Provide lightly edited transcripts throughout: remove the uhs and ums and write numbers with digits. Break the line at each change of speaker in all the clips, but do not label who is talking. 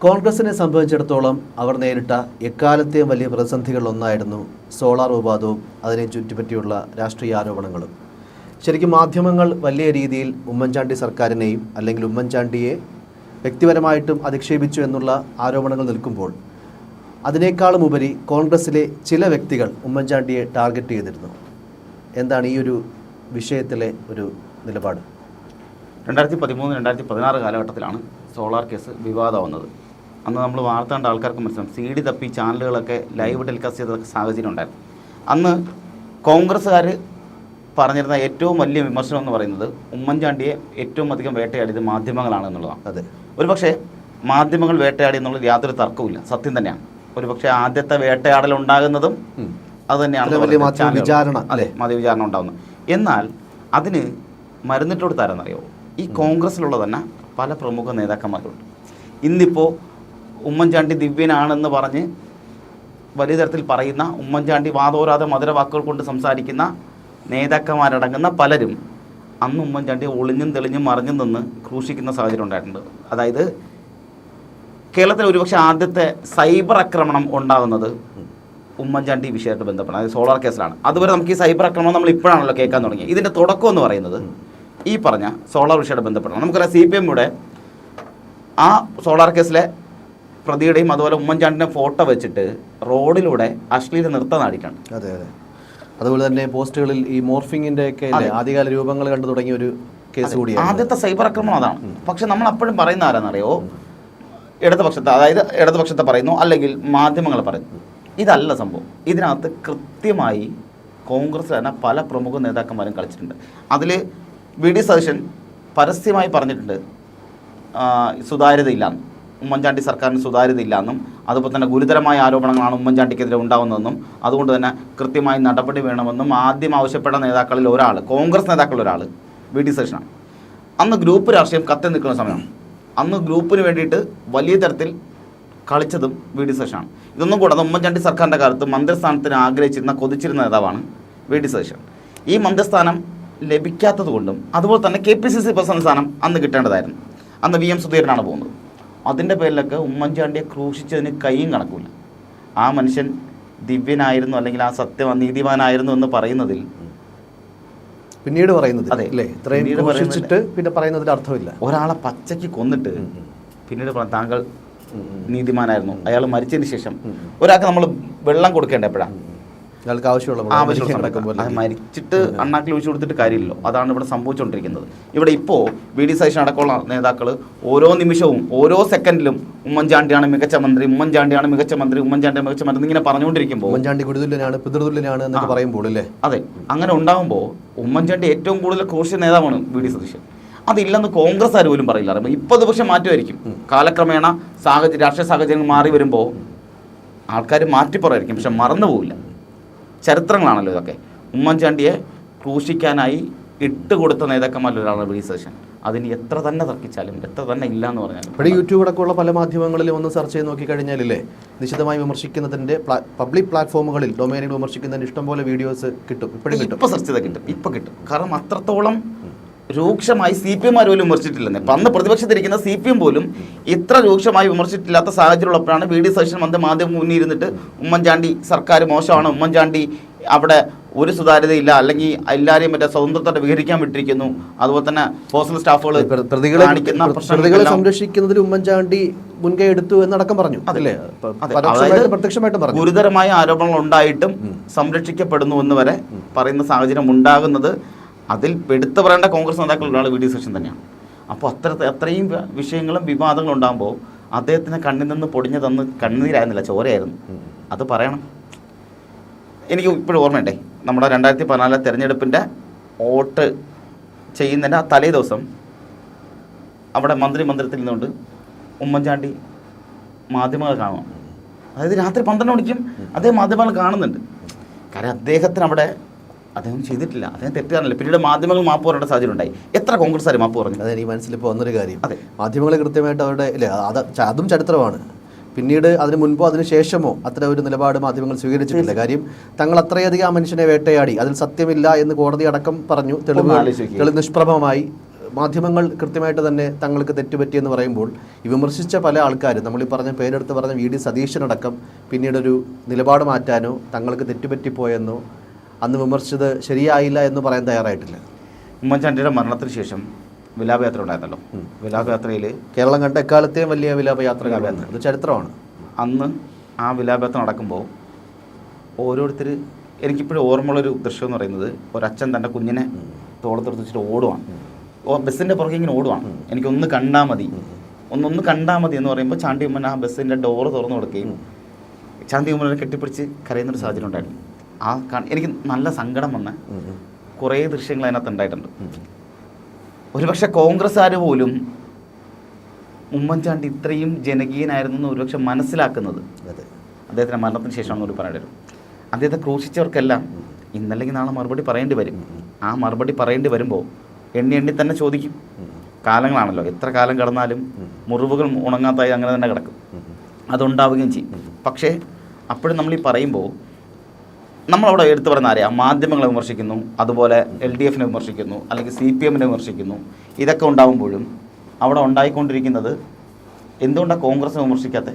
കോൺഗ്രസിനെ സംബന്ധിച്ചിടത്തോളം അവർ നേരിട്ട എക്കാലത്തെയും വലിയ പ്രതിസന്ധികളിലൊന്നായിരുന്നു സോളാർ വിവാദവും അതിനെ ചുറ്റിപ്പറ്റിയുള്ള രാഷ്ട്രീയ ആരോപണങ്ങളും. ശരിക്കും മാധ്യമങ്ങൾ വലിയ രീതിയിൽ ഉമ്മൻചാണ്ടി സർക്കാരിനെയും അല്ലെങ്കിൽ ഉമ്മൻചാണ്ടിയെ വ്യക്തിപരമായിട്ടും അധിക്ഷേപിച്ചു എന്നുള്ള ആരോപണങ്ങൾ നിൽക്കുമ്പോൾ അതിനേക്കാളും ഉപരി കോൺഗ്രസിലെ ചില വ്യക്തികൾ ഉമ്മൻചാണ്ടിയെ ടാർഗറ്റ് ചെയ്തിരുന്നു. എന്താണ് ഈ ഒരു വിഷയത്തിലെ ഒരു നിലപാട്?
2013-2016 കാലഘട്ടത്തിലാണ് സോളാർ കേസ് വിവാദമാവുന്നത്. അന്ന് നമ്മൾ വാർത്ത കണ്ട ആൾക്കാർക്ക് മനസ്സിലാവും, CD തപ്പി ചാനലുകളൊക്കെ ലൈവ് ടെലികാസ്റ്റ് ചെയ്ത സാഹചര്യം ഉണ്ടായിരുന്നു. അന്ന് കോൺഗ്രസ്സുകാർ പറഞ്ഞിരുന്ന ഏറ്റവും വലിയ വിമർശനം എന്ന് പറയുന്നത് ഉമ്മൻചാണ്ടിയെ ഏറ്റവും അധികം വേട്ടയാടിയത് മാധ്യമങ്ങളാണ് എന്നുള്ളതാണ്.
അതെ,
ഒരുപക്ഷെ മാധ്യമങ്ങൾ വേട്ടയാടി എന്നുള്ളത് യാതൊരു തർക്കവുമില്ല, സത്യം തന്നെയാണ്. ഒരുപക്ഷെ ആദ്യത്തെ വേട്ടയാടൽ ഉണ്ടാകുന്നതും അത് തന്നെയാണ്, മാധ്യവിചാരണ ഉണ്ടാകുന്നത്. എന്നാൽ അതിന് മരുന്നിട്ട് കൊടുത്താരെന്നറിയോ? ഈ കോൺഗ്രസ്സിലുള്ള തന്നെ പല പ്രമുഖ നേതാക്കന്മാരുണ്ട്. ഇന്നിപ്പോൾ ഉമ്മൻചാണ്ടി ദിവ്യനാണെന്ന് പറഞ്ഞ് വലിയ തരത്തിൽ പറയുന്ന, ഉമ്മൻചാണ്ടി വാദോരാതെ മധുരവാക്കുകൾ കൊണ്ട് സംസാരിക്കുന്ന നേതാക്കന്മാരടങ്ങുന്ന പലരും അന്ന് ഉമ്മൻചാണ്ടിയെ ഒളിഞ്ഞും തെളിഞ്ഞും മറിഞ്ഞും നിന്ന് ക്രൂശിക്കുന്ന സാഹചര്യം ഉണ്ടായിട്ടുണ്ട്. അതായത് കേരളത്തിൽ ഒരുപക്ഷെ ആദ്യത്തെ സൈബർ ആക്രമണം ഉണ്ടാകുന്നത് ഉമ്മൻചാണ്ടി വിഷയമായിട്ട് ബന്ധപ്പെട്ട്, അതായത് സോളാർ കേസിലാണ്. അതുവരെ നമുക്ക് ഈ സൈബർ ആക്രമണം നമ്മൾ ഇപ്പോഴാണല്ലോ കേൾക്കാൻ തുടങ്ങി. ഇതിൻ്റെ തുടക്കം എന്ന് പറയുന്നത് ഈ പറഞ്ഞ സോളാർ വിഷയമായിട്ട് ബന്ധപ്പെടണം. നമുക്കറിയാം, CPM-യുടെ ആ സോളാർ കേസിലെ പ്രതിയുടെയും അതുപോലെ ഉമ്മൻചാണ്ടിൻ്റെ ഫോട്ടോ വെച്ചിട്ട് റോഡിലൂടെ അശ്ലീല നൃത്തം നാടിയിട്ടുണ്ട്.
അതെ അതെ. അതുപോലെ തന്നെ പോസ്റ്റുകളിൽ ഈ മോർഫിങ്ങിൻ്റെ ഒക്കെ ആദ്യകാല രൂപങ്ങൾ കണ്ടു തുടങ്ങിയ ഒരു കേസ് കൂടിയാണ്.
ആദ്യത്തെ സൈബർ ആക്രമണം അതാണ്. പക്ഷെ നമ്മൾ അപ്പോഴും പറയുന്ന ആരാന്നറിയോ? ഇടതുപക്ഷത്തെ, അതായത് ഇടതുപക്ഷത്തെ പറയുന്നു, അല്ലെങ്കിൽ മാധ്യമങ്ങൾ പറയുന്നു. ഇതല്ല സംഭവം. ഇതിനകത്ത് കൃത്യമായി കോൺഗ്രസ് തന്നെ പല പ്രമുഖ നേതാക്കന്മാരും കളിച്ചിട്ടുണ്ട്. അതിൽ VD സതീശൻ പരസ്യമായി പറഞ്ഞിട്ടുണ്ട് സുതാര്യതയില്ലാന്ന്, ഉമ്മൻചാണ്ടി സർക്കാരിന് സുതാര്യതയില്ലാന്നും, അതുപോലെ തന്നെ ഗുരുതരമായ ആരോപണങ്ങളാണ് ഉമ്മൻചാണ്ടിക്കെതിരെ ഉണ്ടാകുന്നതെന്നും, അതുകൊണ്ട് തന്നെ കൃത്യമായി നടപടി വേണമെന്നും ആദ്യം ആവശ്യപ്പെട്ട നേതാക്കളിൽ ഒരാൾ, കോൺഗ്രസ് നേതാക്കളിൽ ഒരാൾ VD സതീശനാണ്. അന്ന് ഗ്രൂപ്പ് രാഷ്ട്രീയം കത്തി നിൽക്കുന്ന സമയമാണ്. അന്ന് ഗ്രൂപ്പിന് വേണ്ടിയിട്ട് വലിയ തരത്തിൽ കളിച്ചതും VD സതീശനാണ്. ഇതൊന്നും കൂടാതെ ഉമ്മൻചാണ്ടി സർക്കാരിൻ്റെ കാലത്ത് മന്ത്രിസ്ഥാനത്തിന് ആഗ്രഹിച്ചിരുന്ന, കൊതിച്ചിരുന്ന നേതാവാണ് VD സതീശൻ. ഈ മന്ത്രിസ്ഥാനം ലഭിക്കാത്തത് കൊണ്ടും അതുപോലെ തന്നെ KPCC പ്രസിഡന്റ് സ്ഥാനം അന്ന് കിട്ടേണ്ടതായിരുന്നു. അന്ന് VM സുധീരനാണ് പോകുന്നത്. അതിൻ്റെ പേരിലൊക്കെ ഉമ്മൻചാണ്ടിയെ ക്രൂശിച്ചതിന് കൈയും കണക്കില്ല. ആ മനുഷ്യൻ ദിവ്യനായിരുന്നു, അല്ലെങ്കിൽ ആ നീതിമാനായിരുന്നു എന്ന് പറയുന്നതിൽ
പിന്നീട് പറയുന്നത്, അതെ അല്ലേ, പിന്നെ പറയുന്നതിൽ അർത്ഥമില്ല.
ഒരാളെ പച്ചയ്ക്ക് കൊന്നിട്ട് പിന്നീട് താങ്കൾ നീതിമാനായിരുന്നു, അയാൾ മരിച്ചതിന് ശേഷം ഒരാൾക്ക് നമ്മൾ വെള്ളം കൊടുക്കേണ്ട എപ്പോഴാണ്?
അയാൾക്ക് ആവശ്യമുള്ള
മരിച്ചിട്ട് അണ്ണാക്കിൽ ഒഴിച്ചു കൊടുത്തിട്ട് കാര്യമില്ലല്ലോ. അതാണ് ഇവിടെ സംഭവിച്ചുകൊണ്ടിരിക്കുന്നത്. ഇവിടെ ഇപ്പോൾ VD സതീശൻ അടക്കമുള്ള നേതാക്കൾ ഓരോ നിമിഷവും ഓരോ സെക്കൻഡിലും ഉമ്മൻചാണ്ടിയാണ് മികച്ച മന്ത്രി, ഉമ്മൻചാണ്ടിയാണ് മികച്ച മന്ത്രി, ഉമ്മൻചാണ്ടിയാണ് മികച്ച മന്ത്രി ഇങ്ങനെ പറഞ്ഞുകൊണ്ടിരിക്കുമ്പോൾ,
ഉമ്മൻചാണ്ടി ഗുരുതുല്യനാണ്, പിതൃതുല്യനാണ് എന്നൊക്കെ പറയുമ്പോൾ അല്ലേ?
അതെ, അങ്ങനെ ഉണ്ടാകുമ്പോൾ ഉമ്മൻചാണ്ടി ഏറ്റവും കൂടുതൽ ക്രൂശിച്ച നേതാവാണ് VD സതീശൻ. അതില്ലെന്ന് കോൺഗ്രസ് ആര് പോലും പറയില്ല. ഇപ്പോൾ അത് പക്ഷേ മാറ്റുമായിരിക്കും. കാലക്രമേണ രാഷ്ട്രീയ സാഹചര്യങ്ങൾ മാറി വരുമ്പോൾ ആൾക്കാർ മാറ്റിപ്പറയായിരിക്കും, പക്ഷെ മറന്നു പോവില്ല. ചരിത്രങ്ങളാണല്ലോ ഇതൊക്കെ. ഉമ്മൻചാണ്ടിയെ ക്രൂശിക്കാനായി ഇട്ടുകൊടുത്ത നേതാക്കന്മാരിലൊരാളാണ് VD സതീശൻ. അതിന് എത്ര തന്നെ തർക്കിച്ചാലും, എത്ര തന്നെ ഇല്ല എന്ന് പറഞ്ഞാലും,
ഇവിടെ യൂട്യൂബ് അടക്കമുള്ള പല മാധ്യമങ്ങളിലും ഒന്ന് സെർച്ച് ചെയ്ത് നോക്കിക്കഴിഞ്ഞാലില്ലേ, നിശ്ചിതമായി വിമർശിക്കുന്നതിൻ്റെ പബ്ലിക് പ്ലാറ്റ്ഫോമുകളിൽ, ഡൊമൈനിൽ വിമർശിക്കുന്നതിന് ഇഷ്ടംപോലെ വീഡിയോസ് കിട്ടും. ഇപ്പോൾ
സെർച്ച് ചെയ്താൽ കിട്ടും, ഇപ്പോൾ കിട്ടും. കാരണം അത്രത്തോളം രൂക്ഷമായി CPM പോലും വിമർശിച്ചിട്ടില്ലെന്നേ. അപ്പം അന്ന് പ്രതിപക്ഷത്തിരിക്കുന്ന CPM പോലും ഇത്ര രൂക്ഷമായി വിമർശിച്ചിട്ടില്ലാത്ത സാഹചര്യമുള്ളപ്പോഴാണ് VD സതീശൻ മാധ്യമം മുന്നിൽ ഇരുന്നിട്ട് ഉമ്മൻചാണ്ടി സർക്കാർ മോശമാണ്, ഉമ്മൻചാണ്ടി അവിടെ ഒരു സുതാര്യതയില്ല, അല്ലെങ്കിൽ എല്ലാവരെയും മറ്റേ സ്വതന്ത്രത്തോടെ വിഹരിക്കാൻ വിട്ടിരിക്കുന്നു, അതുപോലെ തന്നെ പേഴ്സണൽ സ്റ്റാഫുകൾ
പ്രതികളെ സംരക്ഷിക്കുന്നതിൽ ഉമ്മൻചാണ്ടി മുൻകൈ എടുത്തു എന്നടക്കം പറഞ്ഞു. അതല്ലേ, പ്രത്യക്ഷമായിട്ടും പറഞ്ഞു.
ഗുരുതരമായ ആരോപണങ്ങൾ ഉണ്ടായിട്ടും സംരക്ഷിക്കപ്പെടുന്നു എന്ന് വരെ പറയുന്ന സാഹചര്യം ഉണ്ടാകുന്നത് അതിൽ എടുത്തു പറയേണ്ട കോൺഗ്രസ് നേതാക്കളൊരാൾ VD സതീശൻ തന്നെയാണ്. അപ്പോൾ അത്രയും വിഷയങ്ങളും വിവാദങ്ങളും ഉണ്ടാകുമ്പോൾ അദ്ദേഹത്തിന് കണ്ണിൽ നിന്ന് പൊടിഞ്ഞു തന്ന് കണ്ണീരായിരുന്നില്ല, ചോരയായിരുന്നു. അത് പറയണം. എനിക്ക് ഇപ്പോഴും ഓർമ്മയുണ്ടേ, നമ്മുടെ 2014 തെരഞ്ഞെടുപ്പിൻ്റെ വോട്ട് ചെയ്യുന്നതിൻ്റെ ആ തലേ ദിവസം അവിടെ മന്ത്രിമന്ദിരത്തിൽ നിന്നുകൊണ്ട് ഉമ്മൻചാണ്ടി മാധ്യമങ്ങൾ കാണുക. അതായത് രാത്രി 12 മണിക്കും അദ്ദേഹം മാധ്യമങ്ങൾ കാണുന്നുണ്ട്. കാരണം അദ്ദേഹത്തിന് അവിടെ അദ്ദേഹം ചെയ്തിട്ടില്ല, അദ്ദേഹം തെറ്റുകാരനല്ല. പിന്നീട് മാധ്യമങ്ങൾ മാപ്പ് പറയേണ്ട സാഹചര്യം ഉണ്ടായി. എത്ര കോൺഗ്രസ്സുകാർ മാപ്പ് പറഞ്ഞു?
അതെ, എനിക്ക് മനസ്സിലിപ്പോൾ വന്നൊരു കാര്യം. അതെ, മാധ്യമങ്ങൾ കൃത്യമായിട്ട് അവരുടെ ഇല്ലേ, അതും ചരിത്രമാണ്. പിന്നീട് അതിന് മുൻപോ അതിന് ശേഷമോ അത്ര ഒരു നിലപാട് മാധ്യമങ്ങൾ സ്വീകരിച്ചിട്ടില്ല. കാര്യം തങ്ങൾ അത്രയധികം ആ മനുഷ്യനെ വേട്ടയാടി, അതിൽ സത്യമില്ല എന്ന് കോടതി അടക്കം പറഞ്ഞു. തെളിവ് നിഷ്പ്രഭമായി മാധ്യമങ്ങൾ കൃത്യമായിട്ട് തന്നെ തങ്ങൾക്ക് തെറ്റുപറ്റിയെന്ന് പറയുമ്പോൾ ഈ വിമർശിച്ച പല ആൾക്കാരും നമ്മളീ പറഞ്ഞ പേരെടുത്ത് പറഞ്ഞ വി ഡി സതീശനടക്കം പിന്നീടൊരു നിലപാട് മാറ്റാനോ തങ്ങൾക്ക് തെറ്റുപറ്റിപ്പോയെന്നോ അന്ന് വിമർശിച്ചത് ശരിയായില്ല എന്ന് പറയാൻ തയ്യാറായിട്ടില്ല.
ഉമ്മൻചാണ്ടിയുടെ മരണത്തിന് ശേഷം വിലാപയാത്ര ഉണ്ടായിരുന്നല്ലോ. വിലാപയാത്രയിൽ
കേരളം കണ്ട എക്കാലത്തെയും വലിയ വിലാപയാത്ര അത് ചരിത്രമാണ്.
അന്ന് ആ വിലാപയാത്ര നടക്കുമ്പോൾ ഓരോരുത്തർ, എനിക്കിപ്പോഴും ഓർമ്മയുള്ളൊരു ദൃശ്യം എന്ന് പറയുന്നത്, ഒരച്ഛൻ തൻ്റെ കുഞ്ഞിനെ തോളത്തെടുത്ത് വെച്ചിട്ട് ഓടുവാണ്. ബസ്സിൻ്റെ പുറകെ ഇങ്ങനെ ഓടുവാണ്. എനിക്കൊന്ന് കണ്ടാൽ മതി, ഒന്ന് കണ്ടാൽ മതി എന്ന് പറയുമ്പോൾ ചാണ്ടി ഉമ്മൻ ആ ബസ്സിൻ്റെ ഡോറ് തുറന്നു കൊടുക്കുകയും ചാണ്ടി ഉമ്മനെ കെട്ടിപ്പിടിച്ച് കരയുന്നൊരു സാഹചര്യം ഉണ്ടായിരുന്നു. എനിക്ക് നല്ല സങ്കടം വന്ന കുറേ ദൃശ്യങ്ങൾ അതിനകത്ത് ഉണ്ടായിട്ടുണ്ട്. ഒരുപക്ഷെ കോൺഗ്രസ്സുകാർ പോലും ഉമ്മൻചാണ്ടി ഇത്രയും ജനകീയനായിരുന്നു എന്ന് ഒരുപക്ഷെ മനസ്സിലാക്കുന്നത് അദ്ദേഹത്തിൻ്റെ മരണത്തിന് ശേഷമാണെന്ന് പറയേണ്ടി വരും. അദ്ദേഹത്തെ ക്രൂശിച്ചവർക്കെല്ലാം ഇന്നല്ലെങ്കിൽ നാളെ മറുപടി പറയേണ്ടി വരും. ആ മറുപടി പറയേണ്ടി വരുമ്പോൾ എണ്ണി തന്നെ ചോദിക്കും. കാലങ്ങളാണല്ലോ, എത്ര കാലം കടന്നാലും മുറിവുകൾ ഉണങ്ങാത്തായി അങ്ങനെ തന്നെ കിടക്കും, അതുണ്ടാവുകയും ചെയ്യും. പക്ഷേ അപ്പോഴും നമ്മളീ പറയുമ്പോൾ നമ്മളവിടെ എടുത്തു പറയുന്ന ആരെയാണ്? മാധ്യമങ്ങളെ വിമർശിക്കുന്നു, അതുപോലെ LDFനെ വിമർശിക്കുന്നു, അല്ലെങ്കിൽ CPMനെ വിമർശിക്കുന്നു. ഇതൊക്കെ ഉണ്ടാകുമ്പോഴും അവിടെ ഉണ്ടായിക്കൊണ്ടിരിക്കുന്നത് എന്തുകൊണ്ടാണ് കോൺഗ്രസിനെ വിമർശിക്കാത്ത,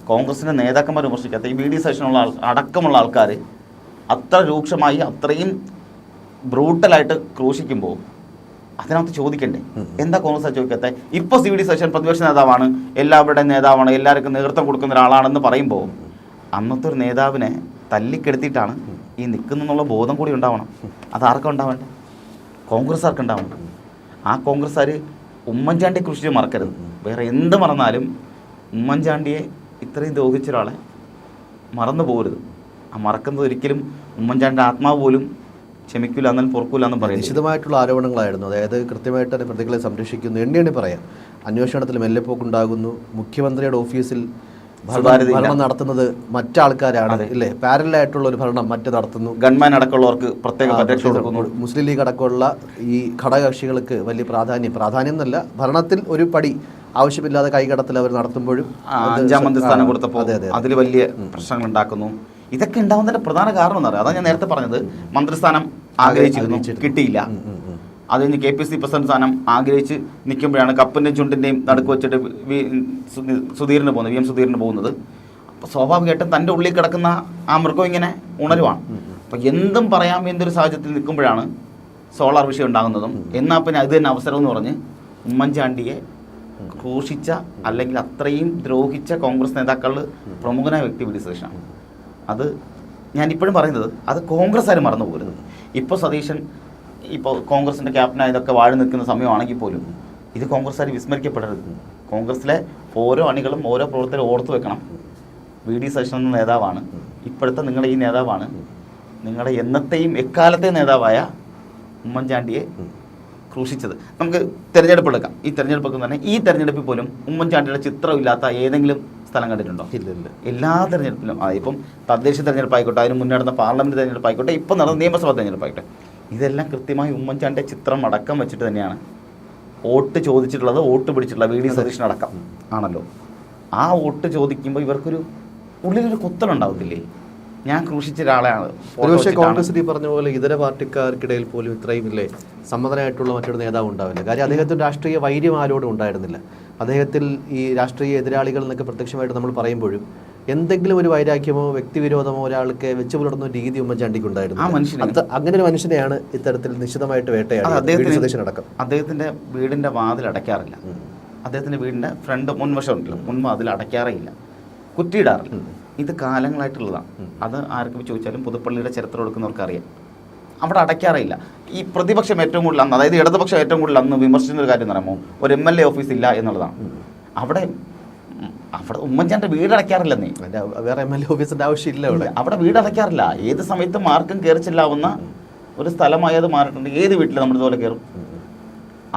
കോൺഗ്രസിൻ്റെ നേതാക്കന്മാരെ വിമർശിക്കാത്ത ഈ VD സതീശനുള്ള അടക്കമുള്ള ആൾക്കാർ അത്ര രൂക്ഷമായി അത്രയും ബ്രൂട്ടലായിട്ട് ക്രൂശിക്കുമ്പോൾ അതിനകത്ത് ചോദിക്കണ്ടേ എന്താ കോൺഗ്രസ് ചോദിക്കാത്ത? ഇപ്പോൾ VD സതീശൻ പ്രതിപക്ഷ നേതാവാണ്, എല്ലാവരുടെയും നേതാവാണ്, എല്ലാവർക്കും നേതൃത്വം കൊടുക്കുന്ന ഒരാളാണെന്ന് പറയുമ്പോൾ അന്നത്തെ ഒരു നേതാവിനെ തല്ലിക്കെടുത്തിട്ടാണ് ഈ നിൽക്കുന്നുള്ള ബോധം കൂടി ഉണ്ടാവണം. അതാർക്കും ഉണ്ടാവേണ്ട? കോൺഗ്രസ്സുകാർക്ക് ഉണ്ടാവണം. ആ കോൺഗ്രസ്സുകാർ ഉമ്മൻചാണ്ടിയെ കുറിച്ച് മറക്കരുത്. വേറെ എന്ത് മറന്നാലും ഉമ്മൻചാണ്ടിയെ ഇത്രയും ദ്രോഹിച്ച ഒരാളെ മറന്നു പോകരുത്. ആ മറക്കുന്നത് ഒരിക്കലും ഉമ്മൻചാണ്ടിയുടെ ആത്മാവ് പോലും ക്ഷമിക്കില്ല, എന്നാൽ പൊറുക്കില്ല എന്ന് പറയും.
നിശ്ചിതമായിട്ടുള്ള ആരോപണങ്ങളായിരുന്നു. അതായത് കൃത്യമായിട്ട് തന്നെ പ്രതികളെ സംരക്ഷിക്കുന്നു, എണ്ണി പറയാം. അന്വേഷണത്തിൽ മെല്ലെപ്പോക്കുണ്ടാകുന്നു, മുഖ്യമന്ത്രിയുടെ ഓഫീസിൽ ഭരണം നടത്തുന്നത് മറ്റാൾക്കാരാണ്, ഇല്ലേ? പാരലായിട്ടുള്ള ഒരു ഭരണം നടത്തുന്നു.
ഗവൺമെന്റ് അടക്കമുള്ളവർക്ക് പ്രത്യേക പരിരക്ഷ കൊടുക്കുന്നു.
മുസ്ലിം ലീഗ് അടക്കമുള്ള ഈ ഘടകകക്ഷികൾക്ക് വലിയ പ്രാധാന്യം എന്നല്ല, ഭരണത്തിൽ ഒരു പടി ആവശ്യമില്ലാതെ കൈകടത്തിൽ അവർ നടത്തുമ്പോഴും
5ാം മന്ത്രിസ്ഥാനം കൊടുത്തപ്പോൾ അതിൽ വലിയ പ്രശ്നങ്ങൾ ഉണ്ടാക്കുന്നു. ഇതൊക്കെ ഉണ്ടാവുന്നതിന്റെ പ്രധാന കാരണം എന്ന് പറയാം, അതാണ് ഞാൻ നേരത്തെ പറഞ്ഞത്. മന്ത്രിസ്ഥാനം ആഗ്രഹിച്ചിരുന്നു, കിട്ടിയില്ല. അത് കഴിഞ്ഞ് KPC പ്രസിഡന്റ് സ്ഥാനം ആഗ്രഹിച്ച് നിൽക്കുമ്പോഴാണ് കപ്പിൻ്റെയും ചുണ്ടിൻ്റെയും നടുക്ക് വെച്ചിട്ട് സുധീറിന് പോകുന്നത്, VM സുധീറിന് പോകുന്നത്. അപ്പോൾ സ്വാഭാവികമായിട്ടും തൻ്റെ ഉള്ളിൽ കിടക്കുന്ന ആ മൃഗം ഇങ്ങനെ ഉണരുവാണ്. അപ്പോൾ എന്തും പറയാൻ എന്തൊരു സാഹചര്യത്തിൽ നിൽക്കുമ്പോഴാണ് സോളാർ വിഷയം ഉണ്ടാകുന്നതും. എന്നാൽ പിന്നെ അത് തന്നെ അവസരം എന്ന് പറഞ്ഞ് ഉമ്മൻചാണ്ടിയെ ക്രൂശിച്ച അല്ലെങ്കിൽ അത്രയും ദ്രോഹിച്ച കോൺഗ്രസ് നേതാക്കളിൽ പ്രമുഖനായ വ്യക്തി VD സതീശനാണ്. അത് ഞാനിപ്പോഴും പറയുന്നത്, അത് കോൺഗ്രസ്സുകാർ മറന്നു പോകരുത്. ഇപ്പോൾ സതീശൻ ഇപ്പോൾ കോൺഗ്രസിൻ്റെ ക്യാപ്റ്റനായി ഇതൊക്കെ വാഴി നിൽക്കുന്ന സമയമാണെങ്കിൽ പോലും ഇത് കോൺഗ്രസ്സുകാർ വിസ്മരിക്കപ്പെടരുത്. കോൺഗ്രസ്സിലെ ഓരോ അണികളും ഓരോ പ്രവർത്തകരും ഓർത്തു വെക്കണം, VD സതീശൻ എന്ന നേതാവാണ് ഇപ്പോഴത്തെ നിങ്ങളുടെ ഈ നേതാവാണ് നിങ്ങളുടെ എന്നത്തെയും എക്കാലത്തെയും നേതാവായ ഉമ്മൻചാണ്ടിയെ ക്രൂശിച്ചത്. നമുക്ക് തിരഞ്ഞെടുപ്പ് എടുക്കാം. ഈ തിരഞ്ഞെടുപ്പൊക്കെ തന്നെ ഈ തിരഞ്ഞെടുപ്പിൽ പോലും ഉമ്മൻചാണ്ടിയുടെ ചിത്രമില്ലാത്ത ഏതെങ്കിലും സ്ഥലം കണ്ടിട്ടുണ്ടോ?
ഇല്ല.
എല്ലാ തിരഞ്ഞെടുപ്പിലും, ഇപ്പം തദ്ദേശ തിരഞ്ഞെടുപ്പായിക്കോട്ടെ, അതിന് മുന്നേ നടന്ന പാർലമെൻറ്റ് തിരഞ്ഞെടുപ്പായിക്കോട്ടെ, ഇപ്പം നടന്ന നിയമസഭാ തിരഞ്ഞെടുപ്പായിക്കോട്ടെ, ഇതെല്ലാം കൃത്യമായി ഉമ്മൻചാണ്ടിയുടെ ചിത്രം അടക്കം വെച്ചിട്ട് തന്നെയാണ് വോട്ട് ചോദിച്ചിട്ടുള്ളത്, വോട്ട് പിടിച്ചിട്ടുള്ളത്. VD സതീശനടക്കം ആണല്ലോ. ആ വോട്ട് ചോദിക്കുമ്പോൾ ഇവർക്കൊരു ഉള്ളിലൊരു കുത്തലുണ്ടാവത്തില്ലേ? ഞാൻ ക്രൂശിച്ച ഒരാളെയാണ്.
ഒരുപക്ഷെ കോൺഗ്രസ് ഈ പറഞ്ഞ പോലെ ഇതര പാർട്ടിക്കാർക്കിടയിൽ പോലും ഇത്രയും ഇല്ലേ സമ്മതനായിട്ടുള്ള മറ്റൊരു നേതാവ് ഉണ്ടാവില്ല. കാര്യം അദ്ദേഹത്തിന് രാഷ്ട്രീയ വൈര്യം ആരോടും ഉണ്ടായിരുന്നില്ല. അദ്ദേഹത്തിൽ ഈ രാഷ്ട്രീയ എതിരാളികൾ എന്നൊക്കെ പ്രത്യക്ഷമായിട്ട് നമ്മൾ പറയുമ്പോഴും എന്തെങ്കിലും ഒരു വൈരാഗ്യമോ വ്യക്തിവിരോധമോ ഒരാൾക്ക് വെച്ചു പുലർത്തുന്ന ഒരു രീതി ഉമ്മൻചാണ്ടിക്ക് ഉണ്ടായിരുന്നു. അങ്ങനെ ഒരു മനുഷ്യനെയാണ് ഇത്തരത്തിൽ നിശ്ചിതമായിട്ട് വേട്ടയാടക്കം.
അദ്ദേഹത്തിന്റെ വീടിന്റെ വാതിൽ അടയ്ക്കാറില്ല. അദ്ദേഹത്തിന്റെ വീടിന്റെ ഫ്രണ്ട് മുൻവശം ഉണ്ടല്ലോ, മുൻവാതിൽ അടയ്ക്കാറേ ഇല്ല, കുറ്റിയിടാറില്ല. ഇത് കാലങ്ങളായിട്ടുള്ളതാണ്. അത് ആർക്കും ചോദിച്ചാലും പുതുപ്പള്ളിയുടെ ചരിത്രം എടുക്കുന്നവർക്ക് അറിയാം. അവിടെ അടയ്ക്കാറില്ല. ഈ പ്രതിപക്ഷം ഏറ്റവും കൂടുതൽ അന്ന്, അതായത് ഇടതുപക്ഷം ഏറ്റവും കൂടുതൽ അന്ന് വിമർശിക്കുന്ന ഒരു കാര്യം എന്ന് പറയുമ്പോൾ ഒരു MLA ഓഫീസ് ഇല്ല എന്നുള്ളതാണ്. അവിടെ ഉമ്മൻചാണ്ടി വീട് അടയ്ക്കാറില്ലെന്നേ.
വേറെ MLA ഓഫീസിന്റെ ആവശ്യമില്ല.
അവിടെ വീട് അടയ്ക്കാറില്ല. ഏത് സമയത്തും ആർക്കും കയറി ചെല്ലാവുന്ന ഒരു സ്ഥലമായത് മാറിയിട്ടുണ്ട്. ഏത് വീട്ടിൽ നമ്മളിതുപോലെ കയറും.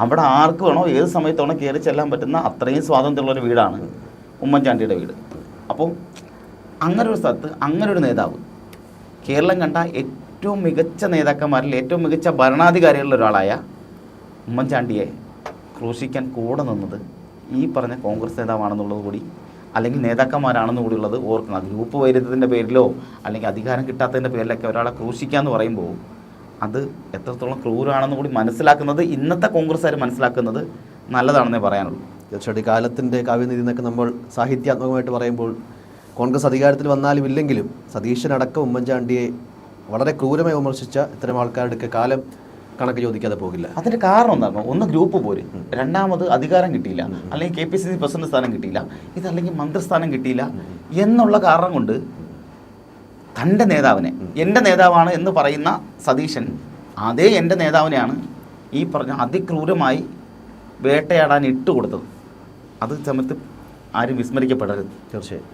അവിടെ ആർക്ക് വേണോ ഏത് സമയത്താണോ കയറി ചെല്ലാൻ പറ്റുന്ന അത്രയും സ്വാതന്ത്ര്യമുള്ളൊരു വീടാണ് ഉമ്മൻചാണ്ടിയുടെ വീട്. അപ്പോൾ അങ്ങനെ ഒരു സ്ഥലത്ത് അങ്ങനെ ഒരു നേതാവ്, കേരളം കണ്ട ഏറ്റവും മികച്ച നേതാക്കന്മാരിൽ ഏറ്റവും മികച്ച ഭരണാധികാരികളിൽ ഒരാളായ ഉമ്മൻചാണ്ടിയെ ക്രൂശിക്കാൻ കൂടെ നിന്നത് ഈ പറഞ്ഞ കോൺഗ്രസ് നേതാവാണെന്നുള്ളത് കൂടി, അല്ലെങ്കിൽ നേതാക്കന്മാരാണെന്ന് കൂടിയുള്ളത് ഓർക്കണം. ഗ്രൂപ്പ് വൈരുദ്ധ്യത്തിൻ്റെ പേരിലോ അല്ലെങ്കിൽ അധികാരം കിട്ടാത്തതിൻ്റെ പേരിലൊക്കെ ഒരാളെ ക്രൂശിക്കുക എന്ന് പറയുമ്പോൾ അത് എത്രത്തോളം ക്രൂരാണെന്ന് കൂടി മനസ്സിലാക്കുന്നത് ഇന്നത്തെ കോൺഗ്രസ്സുകാർ മനസ്സിലാക്കുന്നത് നല്ലതാണെന്നേ പറയാനുള്ളൂ.
തീർച്ചയായിട്ടും കാലത്തിൻ്റെ കാവ്യനിധി എന്നൊക്കെ നമ്മൾ സാഹിത്യാത്മകമായിട്ട് പറയുമ്പോൾ കോൺഗ്രസ് അധികാരത്തിൽ വന്നാലും ഇല്ലെങ്കിലും സതീശനടക്കം ഉമ്മൻചാണ്ടിയെ വളരെ ക്രൂരമായി വിമർശിച്ച ഇത്തരം ആൾക്കാരുടെ കാലം കണക്ക് ചോദിക്കാതെ പോകില്ല.
അതിൻ്റെ കാരണം എന്താണോ? ഒന്ന് ഗ്രൂപ്പ് പോര്, രണ്ടാമത് അധികാരം കിട്ടിയില്ല, അല്ലെങ്കിൽ KPCC പ്രസിഡന്റ് സ്ഥാനം കിട്ടിയില്ല, ഇതല്ലെങ്കിൽ മന്ത്രിസ്ഥാനം കിട്ടിയില്ല എന്നുള്ള കാരണം കൊണ്ട് തൻ്റെ നേതാവിനെ എൻ്റെ നേതാവാണ് എന്ന് പറയുന്ന സതീശൻ അതേ എൻ്റെ നേതാവിനെയാണ് ഈ പറഞ്ഞ അതിക്രൂരമായി വേട്ടയാടാൻ ഇട്ടുകൊടുത്തത്. അത് സമയത്ത് ആരും വിസ്മരിക്കപ്പെടരുത്.
തീർച്ചയായും.